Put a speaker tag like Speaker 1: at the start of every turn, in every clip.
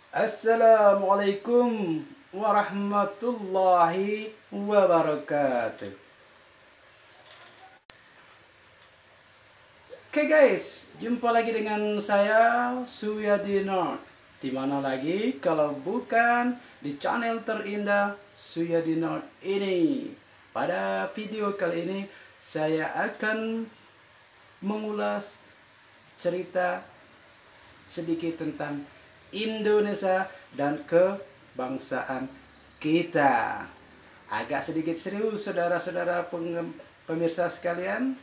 Speaker 1: Assalamualaikum warahmatullahi wabarakatuh. Oke guys, jumpa lagi dengan saya Suyadinot. Dimana lagi kalau bukan di channel terindah Suyadinot ini. Pada video kali ini saya akan mengulas cerita sedikit tentang Indonesia dan kebangsaan kita. Agak sedikit serius saudara-saudara pemirsa sekalian,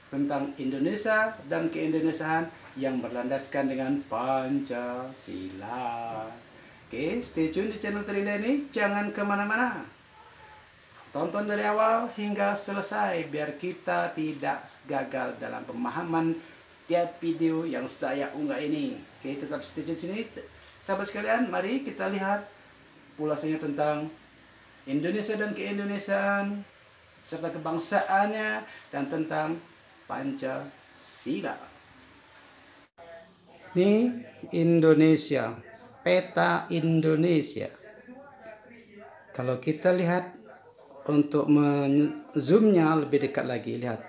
Speaker 1: tentang Indonesia dan keindonesiaan yang berlandaskan dengan Pancasila. Oke, stay tune di channel terindah ini, jangan kemana-mana. Tonton dari awal hingga selesai biar kita tidak gagal dalam pemahaman setiap video yang saya unggah ini. Oke, tetap stay tune sini. Sahabat sekalian, mari kita lihat ulasannya tentang Indonesia dan keindonesiaan serta kebangsaannya dan tentang Pancasila. Ini Indonesia, peta Indonesia. Kalau kita lihat untuk zoomnya lebih dekat lagi, lihat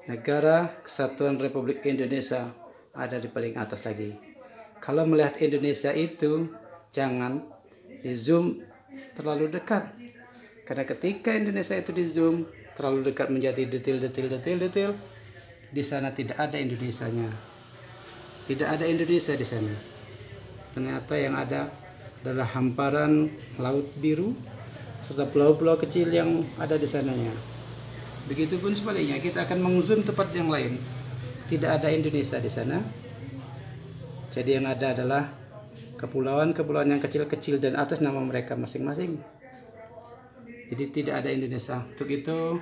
Speaker 1: Negara Kesatuan Republik Indonesia ada di paling atas lagi. Kalau melihat Indonesia itu jangan di zoom terlalu dekat, karena ketika Indonesia itu di zoom terlalu dekat menjadi detail, di sana tidak ada Indonesianya, tidak ada Indonesia di sana. Ternyata yang ada adalah hamparan laut biru serta pulau-pulau kecil yang ada di sananya. Begitupun sebaliknya, kita akan mengzoom tempat yang lain, tidak ada Indonesia di sana. Jadi yang ada adalah kepulauan-kepulauan yang kecil-kecil dan atas nama mereka masing-masing. Jadi tidak ada Indonesia. Untuk itu,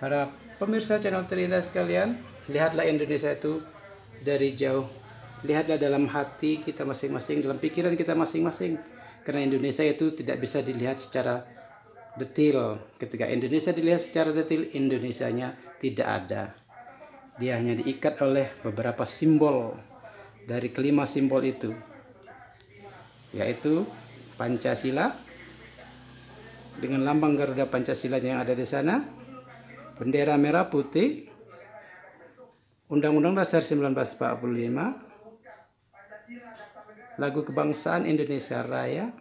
Speaker 1: para pemirsa channel terindah sekalian, lihatlah Indonesia itu dari jauh. Lihatlah dalam hati kita masing-masing, dalam pikiran kita masing-masing. Karena Indonesia itu tidak bisa dilihat secara detail. Ketika Indonesia dilihat secara detail, Indonesianya tidak ada. Dia hanya diikat oleh beberapa simbol. Dari kelima simbol itu, yaitu Pancasila dengan lambang Garuda Pancasila yang ada di sana, bendera merah putih, Undang-Undang Dasar 1945, lagu kebangsaan Indonesia Raya,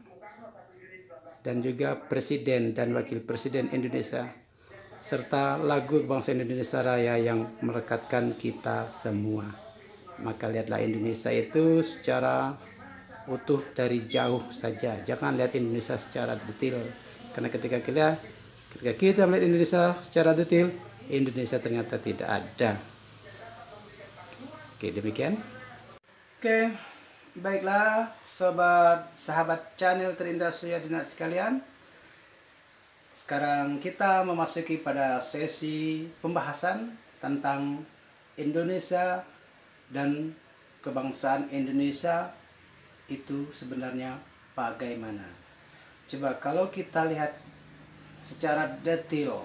Speaker 1: dan juga Presiden dan Wakil Presiden Indonesia, serta lagu kebangsaan Indonesia Raya yang merekatkan kita semua. Maka lihatlah Indonesia itu secara utuh dari jauh saja. Jangan lihat Indonesia secara detail. Karena ketika kita melihat Indonesia secara detail, Indonesia ternyata tidak ada. Oke, demikian. Oke, baiklah sahabat channel terindah Suyadinot sekalian. Sekarang kita memasuki pada sesi pembahasan tentang Indonesia dan kebangsaan Indonesia itu sebenarnya bagaimana. Coba kalau kita lihat secara detail,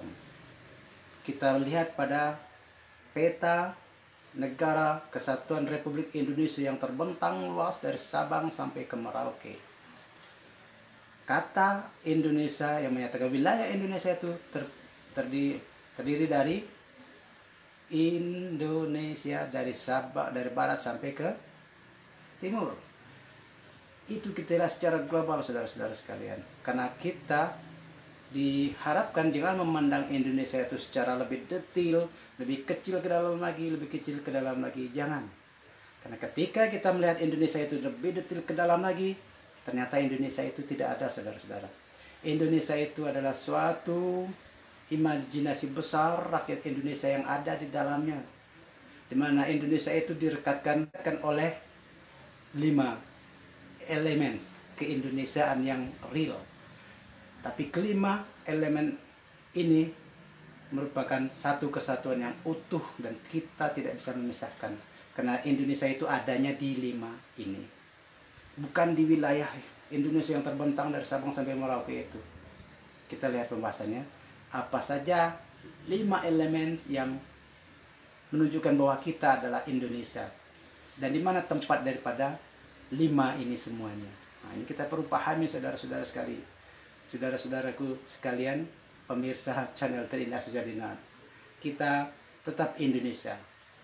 Speaker 1: kita lihat pada peta Negara Kesatuan Republik Indonesia yang terbentang luas dari Sabang sampai ke Merauke. Kata Indonesia yang menyatakan wilayah Indonesia itu terdiri dari Indonesia, dari Sabang, dari barat sampai ke timur. Itu kita lihat secara global saudara-saudara sekalian. Karena kita diharapkan jangan memandang Indonesia itu secara lebih detail, lebih kecil ke dalam lagi, lebih kecil ke dalam lagi. Jangan. Karena ketika kita melihat Indonesia itu lebih detail ke dalam lagi, ternyata Indonesia itu tidak ada saudara-saudara. Indonesia itu adalah suatu imajinasi besar rakyat Indonesia yang ada di dalamnya, di mana Indonesia itu direkatkan oleh 5 elemen keindonesiaan yang real. Tapi kelima elemen ini merupakan satu kesatuan yang utuh dan kita tidak bisa memisahkan, karena Indonesia itu adanya di 5 ini, bukan di wilayah Indonesia yang terbentang dari Sabang sampai Merauke itu. Kita lihat pembahasannya. Apa saja 5 elemen yang menunjukkan bahwa kita adalah Indonesia, dan di mana tempat daripada 5 ini semuanya. Nah, ini kita perlu pahami saudara-saudara sekali, saudara-saudaraku sekalian, pemirsa channel Terindah Sejadina. Kita tetap Indonesia.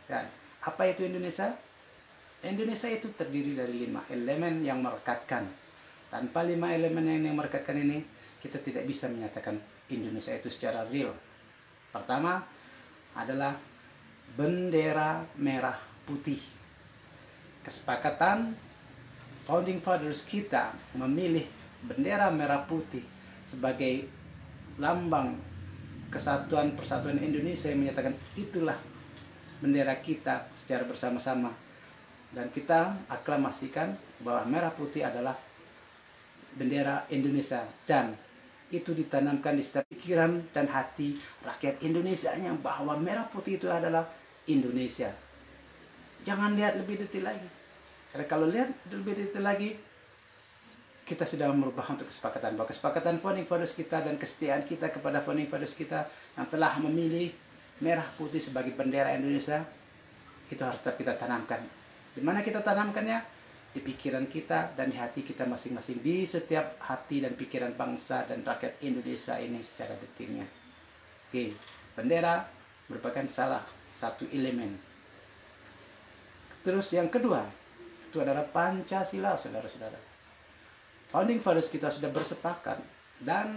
Speaker 1: Kan? Apa itu Indonesia? Indonesia itu terdiri dari 5 elemen yang merekatkan. Tanpa 5 elemen yang merekatkan ini, kita tidak bisa menyatakan Indonesia itu secara real. Pertama adalah bendera merah putih. Kesepakatan Founding Fathers kita memilih bendera merah putih sebagai lambang kesatuan persatuan Indonesia, yang menyatakan itulah bendera kita secara bersama-sama. Dan kita aklamasikan bahwa merah putih adalah bendera Indonesia, dan itu ditanamkan di setiap pikiran dan hati rakyat Indonesia-nya bahwa merah putih itu adalah Indonesia. Jangan lihat lebih detail lagi, karena kalau lihat lebih detail lagi, kita sudah merubah untuk kesepakatan bahwa kesepakatan Founding Fathers kita dan kesetiaan kita kepada Founding Fathers kita yang telah memilih merah putih sebagai bendera Indonesia, itu harus tetap kita tanamkan. Di mana kita tanamkannya? Di pikiran kita dan di hati kita masing-masing, di setiap hati dan pikiran bangsa dan rakyat Indonesia ini secara detailnya. Oke, bendera merupakan salah satu elemen. Terus yang kedua, itu adalah Pancasila, saudara-saudara. Founding Fathers kita sudah bersepakat dan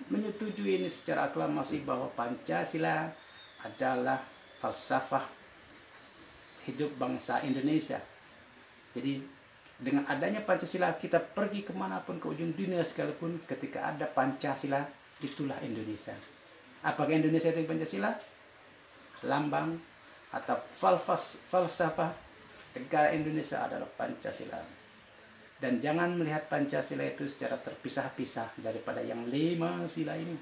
Speaker 1: menyetujui ini secara aklamasi bahwa Pancasila adalah falsafah hidup bangsa Indonesia. Jadi dengan adanya Pancasila, kita pergi kemanapun, ke ujung dunia sekalipun, ketika ada Pancasila, itulah Indonesia. Apakah Indonesia itu Pancasila? Lambang atau falsafah negara Indonesia adalah Pancasila. Dan jangan melihat Pancasila itu secara terpisah-pisah daripada yang 5 sila ini.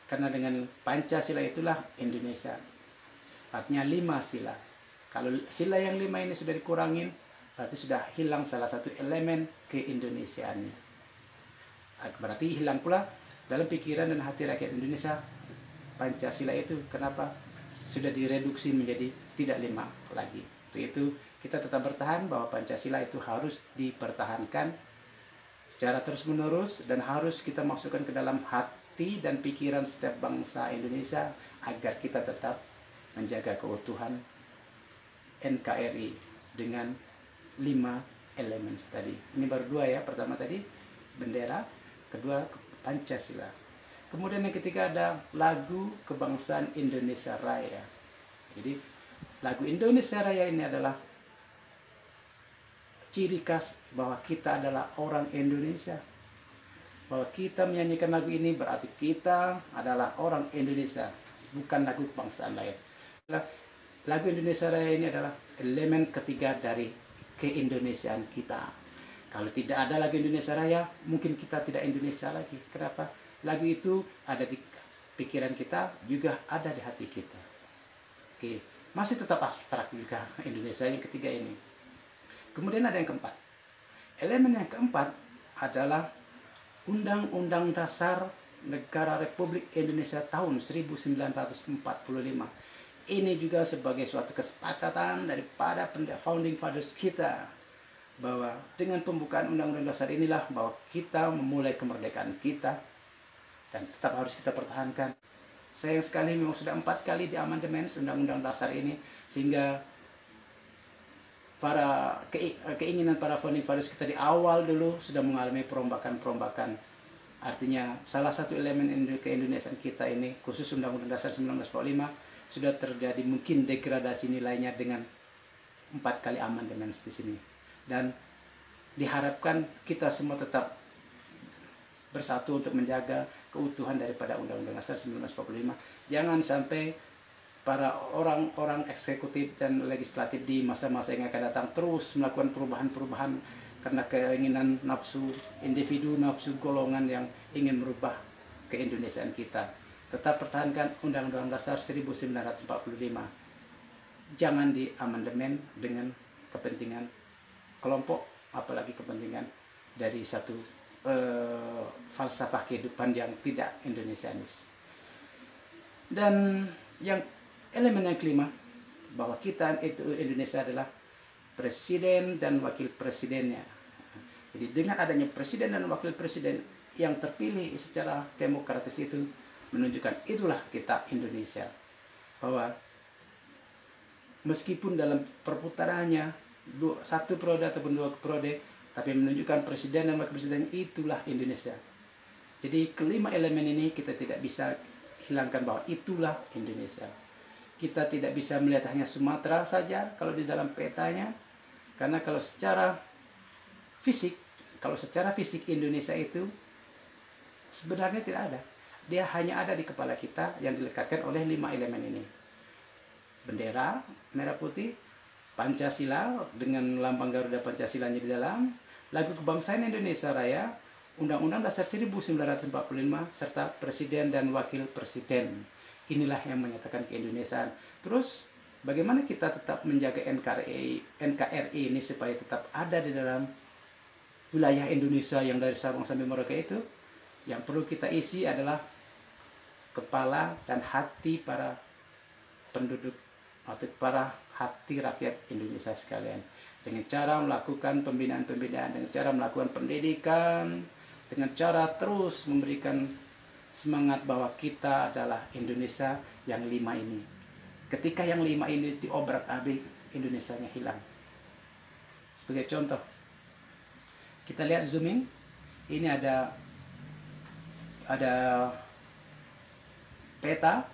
Speaker 1: Karena dengan Pancasila itulah Indonesia. Artinya 5 sila. Kalau sila yang 5 ini sudah dikurangin, berarti sudah hilang salah satu elemen keindonesiaannya. Berarti hilang pula dalam pikiran dan hati rakyat Indonesia Pancasila itu. Kenapa? Sudah direduksi menjadi tidak 5 lagi. Untuk itu kita tetap bertahan bahwa Pancasila itu harus dipertahankan secara terus-menerus, dan harus kita masukkan ke dalam hati dan pikiran setiap bangsa Indonesia agar kita tetap menjaga keutuhan NKRI dengan 5 elemen tadi. Ini baru 2 ya. Pertama tadi bendera, kedua Pancasila. Kemudian yang ketiga ada lagu kebangsaan Indonesia Raya. Jadi lagu Indonesia Raya ini adalah ciri khas bahwa kita adalah orang Indonesia. Bahwa kita menyanyikan lagu ini berarti kita adalah orang Indonesia, bukan lagu kebangsaan lain. Lagu Indonesia Raya ini adalah elemen ketiga dari keindonesiaan kita. Kalau tidak ada lagu Indonesia Raya, mungkin kita tidak Indonesia lagi. Kenapa? Lagu itu ada di pikiran kita, juga ada di hati kita. Oke, masih tetap abstrak juga Indonesia yang ketiga ini. Kemudian ada yang keempat. Elemen yang keempat adalah Undang-Undang Dasar Negara Republik Indonesia tahun 1945. Ini juga sebagai suatu kesepakatan daripada Founding Fathers kita, bahwa dengan pembukaan Undang-Undang Dasar inilah bahwa kita memulai kemerdekaan kita, dan tetap harus kita pertahankan. Sayang sekali memang sudah 4 kali diamandemen Undang-Undang Dasar ini, sehingga para keinginan para Founding Fathers kita di awal dulu sudah mengalami perombakan-perombakan. Artinya salah satu elemen keindonesiaan kita ini, khusus Undang-Undang Dasar 1945, sudah terjadi mungkin degradasi nilainya dengan 4 kali amandemen di sini. Dan diharapkan kita semua tetap bersatu untuk menjaga keutuhan daripada Undang-Undang Dasar 1945. Jangan sampai para orang-orang eksekutif dan legislatif di masa-masa yang akan datang terus melakukan perubahan-perubahan karena keinginan nafsu individu, nafsu golongan yang ingin merubah keindonesiaan kita. Tetap pertahankan Undang-Undang Dasar 1945. Jangan diamandemen dengan kepentingan kelompok, apalagi kepentingan dari satu falsafah kehidupan yang tidak Indonesianis. Dan yang elemen yang kelima, bahwa kita itu Indonesia adalah presiden dan wakil presidennya. Jadi dengan adanya presiden dan wakil presiden yang terpilih secara demokratis itu menunjukkan itulah kita Indonesia. Bahwa meskipun dalam perputarannya satu periode ataupun dua periode, tapi menunjukkan presiden dan wakil presiden itulah Indonesia. Jadi kelima elemen ini kita tidak bisa hilangkan bahwa itulah Indonesia. Kita tidak bisa melihat hanya Sumatera saja kalau di dalam petanya, karena kalau secara fisik Indonesia itu sebenarnya tidak ada. Dia hanya ada di kepala kita yang dilekatkan oleh 5 elemen ini. Bendera merah putih, Pancasila dengan lambang Garuda Pancasilanya di dalam, lagu kebangsaan Indonesia Raya, Undang-Undang Dasar 1945, serta Presiden dan Wakil Presiden. Inilah yang menyatakan keindonesiaan. Terus bagaimana kita tetap menjaga NKRI ini supaya tetap ada di dalam wilayah Indonesia yang dari Sabang sampai Merauke itu? Yang perlu kita isi adalah kepala dan hati para penduduk atau para hati rakyat Indonesia sekalian, dengan cara melakukan pembinaan-pembinaan, dengan cara melakukan pendidikan, dengan cara terus memberikan semangat bahwa kita adalah Indonesia yang 5 ini. Ketika yang 5 ini diobrak-abrik, Indonesianya hilang. Sebagai contoh, kita lihat zooming, ini ada peta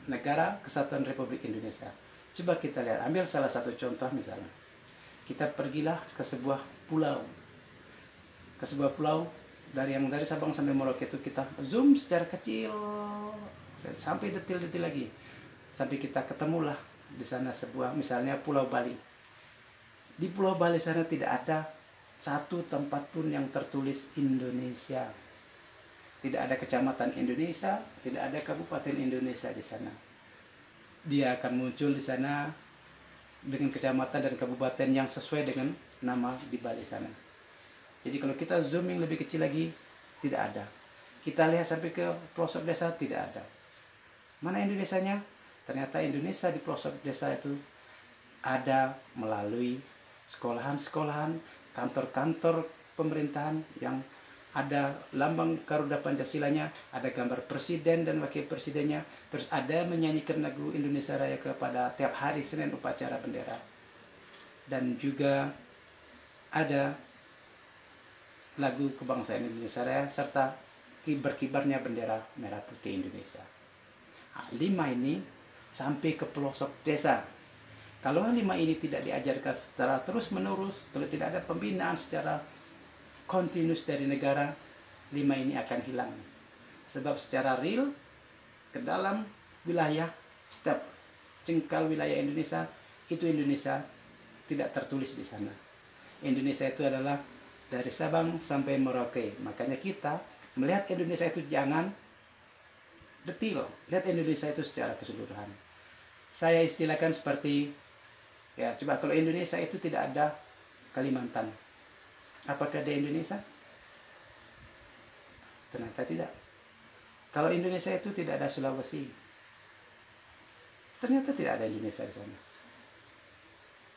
Speaker 1: negara kesatuan Republik Indonesia. Coba kita lihat, ambil salah satu contoh misalnya. Kita pergilah ke sebuah pulau. Dari Sabang sampai Merauke itu kita zoom secara kecil sampai detil-detil lagi. Sampai kita ketemulah di sana sebuah misalnya Pulau Bali. Di Pulau Bali sana tidak ada satu tempat pun yang tertulis Indonesia. Tidak ada kecamatan Indonesia, tidak ada kabupaten Indonesia di sana. Dia akan muncul di sana dengan kecamatan dan kabupaten yang sesuai dengan nama di Bali sana. Jadi kalau kita zooming lebih kecil lagi, tidak ada. Kita lihat sampai ke pelosok desa, tidak ada. Mana Indonesianya? Ternyata Indonesia di pelosok desa itu ada melalui sekolahan-sekolahan, kantor-kantor pemerintahan yang ada lambang Garuda Pancasilanya, ada gambar presiden dan wakil presidennya, terus ada menyanyikan lagu Indonesia Raya kepada tiap hari Senin upacara bendera. Dan juga ada lagu kebangsaan Indonesia Raya serta kibar-kibarnya bendera merah putih Indonesia. Nah, 5 ini sampai ke pelosok desa. Kalau 5 ini tidak diajarkan secara terus-menerus, kalau tidak ada pembinaan secara kontinus dari negara, 5 ini akan hilang. Sebab secara real ke dalam wilayah, setiap jengkal wilayah Indonesia, itu Indonesia tidak tertulis di sana. Indonesia itu adalah dari Sabang sampai Merauke. Makanya kita melihat Indonesia itu jangan detil, lihat Indonesia itu secara keseluruhan. Saya istilahkan seperti, ya coba kalau Indonesia itu tidak ada Kalimantan, apakah ada Indonesia? Ternyata tidak. Kalau Indonesia itu tidak ada Sulawesi, ternyata tidak ada Indonesia di sana.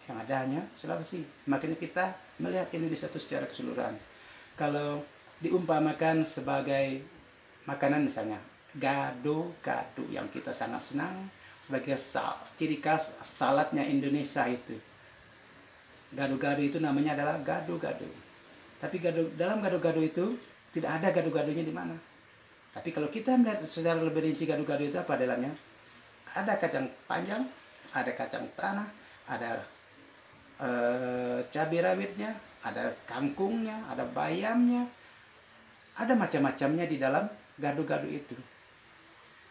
Speaker 1: Yang ada hanya Sulawesi. Makanya kita melihat Indonesia itu secara keseluruhan. Kalau diumpamakan sebagai makanan misalnya, gado-gado yang kita sangat senang, sebagai ciri khas saladnya Indonesia itu. Gado-gado itu namanya adalah gado-gado. Tapi dalam gado-gado itu tidak ada gado-gadonya di mana. Tapi kalau kita melihat secara lebih rinci gado-gado itu apa dalamnya? Ada kacang panjang, ada kacang tanah, ada cabai rawitnya, ada kangkungnya, ada bayamnya, ada macam-macamnya di dalam gado-gado itu.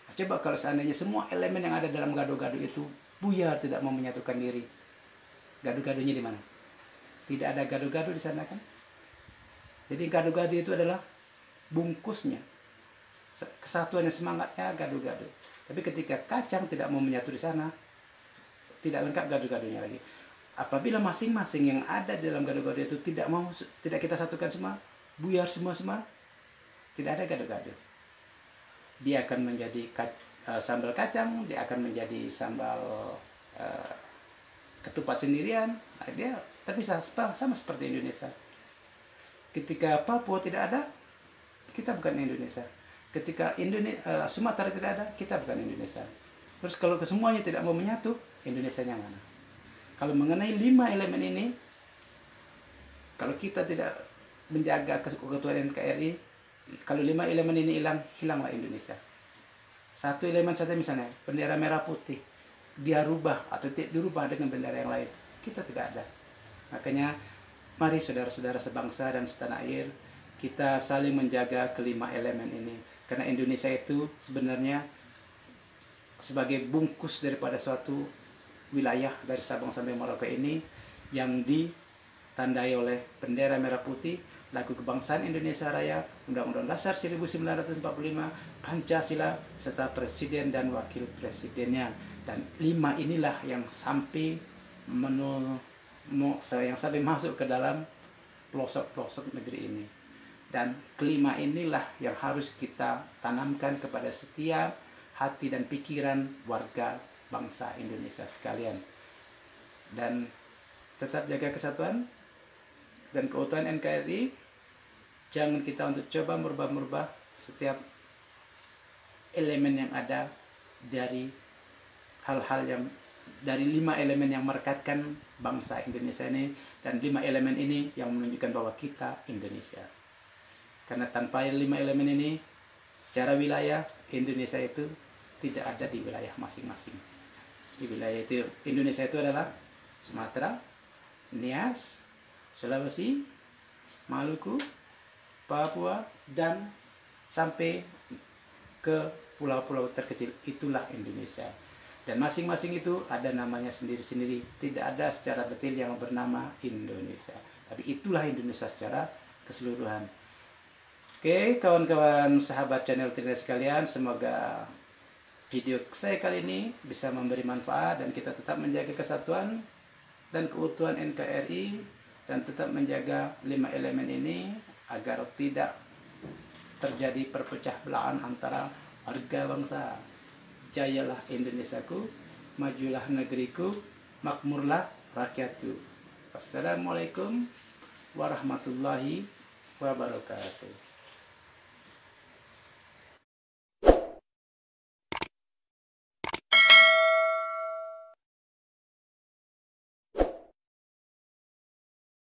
Speaker 1: Nah, coba kalau seandainya semua elemen yang ada dalam gado-gado itu buyar, tidak mau menyatukan diri, gado-gadonya di mana? Tidak ada gado-gado di sana kan? Jadi gado-gado itu adalah bungkusnya, kesatuannya, semangatnya gado-gado. Tapi ketika kacang tidak mau menyatu di sana, tidak lengkap gado-gadonya lagi. Apabila masing-masing yang ada di dalam gado-gado itu tidak kita satukan semua, buyar semua, tidak ada gado-gado. Dia akan menjadi sambal kacang, dia akan menjadi sambal ketupat sendirian, dia terpisah, sama seperti Indonesia. Ketika Papua tidak ada, kita bukan Indonesia. Ketika Sumatera tidak ada, kita bukan Indonesia. Terus kalau kesemuanya tidak mau menyatu, Indonesianya mana? Kalau mengenai 5 elemen ini, kalau kita tidak menjaga keutuhan NKRI, kalau 5 elemen ini hilang, hilanglah Indonesia. Satu elemen saja misalnya, bendera merah putih, dia rubah atau tidak dirubah dengan bendera yang lain, kita tidak ada. Makanya mari saudara-saudara sebangsa dan setanah air, kita saling menjaga kelima elemen ini. Karena Indonesia itu sebenarnya sebagai bungkus daripada suatu wilayah dari Sabang sampai Merauke ini, yang ditandai oleh bendera merah putih, lagu kebangsaan Indonesia Raya, Undang-Undang Dasar 1945, Pancasila, serta presiden dan wakil presidennya. Dan 5 inilah yang sampai masuk ke dalam pelosok-pelosok negeri ini. Dan kelima inilah yang harus kita tanamkan kepada setiap hati dan pikiran warga bangsa Indonesia sekalian. Dan tetap jaga kesatuan dan keutuhan NKRI. Jangan kita untuk coba merubah-merubah setiap elemen yang ada dari hal-hal yang dari 5 elemen yang merekatkan bangsa Indonesia ini, dan 5 elemen ini yang menunjukkan bahwa kita Indonesia. Karena tanpa 5 elemen ini, secara wilayah Indonesia itu tidak ada di wilayah masing-masing. Di wilayah itu Indonesia itu adalah Sumatera, Nias, Sulawesi, Maluku, Papua, dan sampai ke pulau-pulau terkecil. Itulah Indonesia. Dan masing-masing itu ada namanya sendiri-sendiri. Tidak ada secara detail yang bernama Indonesia. Tapi itulah Indonesia secara keseluruhan. Oke, kawan-kawan sahabat channel Trinity sekalian, semoga video saya kali ini bisa memberi manfaat dan kita tetap menjaga kesatuan dan keutuhan NKRI, dan tetap menjaga 5 elemen ini agar tidak terjadi perpecah belahan antara warga bangsa. Jayalah Indonesiaku, majulah negeriku, makmurlah rakyatku. Wassalamualaikum warahmatullahi wabarakatuh.